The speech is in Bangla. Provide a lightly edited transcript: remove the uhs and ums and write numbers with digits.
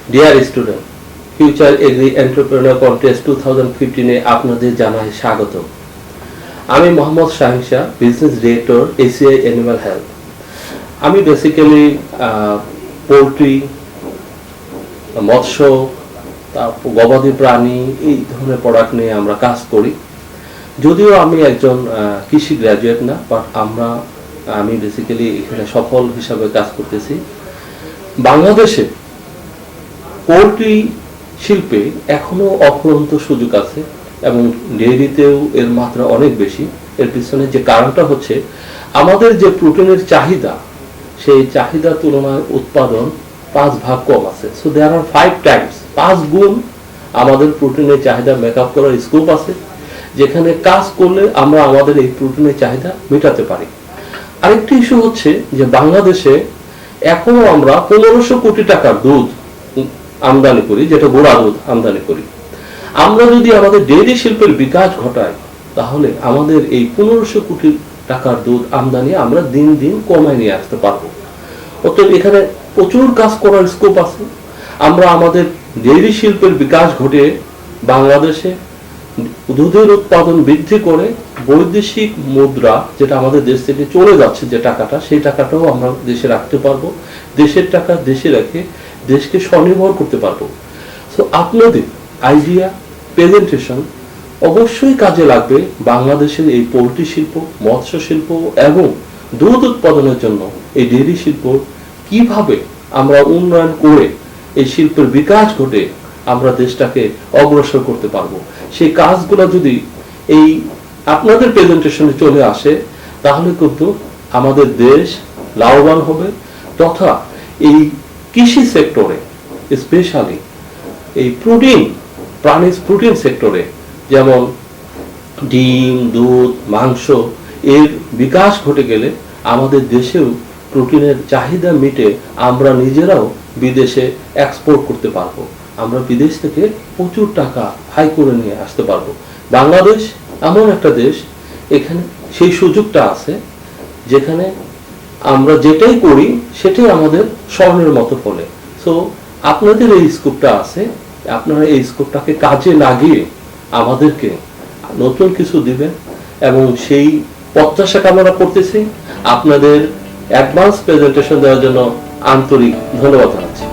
Deer student, future agri entrepreneur contest 2015 আপনাদের জানাই স্বাগত। আমি Mohammad Shahin Shah, business director, ACI animal health. আমি বেসিক্যালি পোলট্রি, মৎস্য, তারপর গবাদি প্রাণী এই ধরনের প্রোডাক্ট নিয়ে আমরা কাজ করি। যদিও আমি একজন কৃষি গ্র্যাজুয়েট না, বাট আমি বেসিক্যালি এখানে সফল হিসাবে কাজ করতেছি। বাংলাদেশে পোলট্রি শিল্পে এখনো অফুরন্ত সুযোগ আছে এবং ডেইরিতেও এর মাত্রা অনেক বেশি। এর পিছনে যে কারণটা হচ্ছে আমাদের যে প্রোটিনের চাহিদা, সেই চাহিদার তুলনায় উৎপাদন 5 ভাগ কম আছে। সো দেয়ার আর 5 টাইমস, 5 গুণ আমাদের প্রোটিনের চাহিদা মেকআপ করার স্কোপ আছে, যেখানে কাজ করলে আমরা আমাদের এই প্রোটিনের চাহিদা মেটাতে পারি। আরেকটি ইস্যু হচ্ছে যে বাংলাদেশে এখনো আমরা 1500 কোটি টাকার দুধ আমদানি করি, যেটা গোড়া দুধ আমদানি করি। আমরা যদি আমাদের ডেইরি শিল্পের বিকাশ ঘটাই, তাহলে আমাদের এই 1500 কোটি টাকার দুধ আমদানি আমরা দিন দিন কমায় নিয়ে আসতে পারবো। অতএব এখানে প্রচুর কাজ করার স্কোপ আছে। আমরা আমাদের ডেইরি শিল্পের বিকাশ ঘটিয়ে বাংলাদেশে দুধের উৎপাদন বৃদ্ধি করে বৈদেশিক মুদ্রা, যেটা আমাদের দেশ থেকে চলে যাচ্ছে যে টাকাটা, সেই টাকাটাও আমরা দেশে রাখতে পারবো। দেশের টাকা দেশে রেখে দেশকে স্বনির্ভর করতে পারবো। সো আপনাদের আইডিয়া, প্রেজেন্টেশন অবশ্যই কাজে লাগবে বাংলাদেশের এই পোলট্রি শিল্প, মৎস্য শিল্প এবং দুধ উৎপাদনের জন্য এই ডেইরি শিল্প কিভাবে আমরা উন্নয়ন করে এই শিল্পের বিকাশ ঘটে আমরা দেশটাকে অগ্রসর করতে পারবো। সেই কাজগুলো যদি এই আপনাদের প্রেজেন্টেশনে চলে আসে, তাহলে কিন্তু আমাদের দেশ লাভবান হবে, তথা এই কৃষি সেক্টরে, স্পেশালি এই প্রাণীজ প্রোটিন সেক্টরে, যেমন ডিম, দুধ, মাংস, এর বিকাশ ঘটে গেলে আমাদের দেশেও প্রোটিনের চাহিদা মিটে আমরা নিজেরাও বিদেশে এক্সপোর্ট করতে পারবো। আমরা বিদেশ থেকে প্রচুর টাকা আয় করে নিয়ে আসতে পারবো। বাংলাদেশ এমন একটা দেশ, এখানে সেই সুযোগটা আছে, যেখানে আমরা যেটাই করি সেটাই আমাদের স্বর্ণের মতো ফলে। সো আপনাদের এই স্কোপটা আছে, আপনারা এই স্কোপটাকে কাজে লাগিয়ে আমাদেরকে নতুন কিছু দিবেন এবং সেই প্রত্যাশা কামনা করতেছি। আপনাদের অ্যাডভান্স প্রেজেন্টেশন দেওয়ার জন্য আন্তরিক ধন্যবাদ জানাচ্ছি।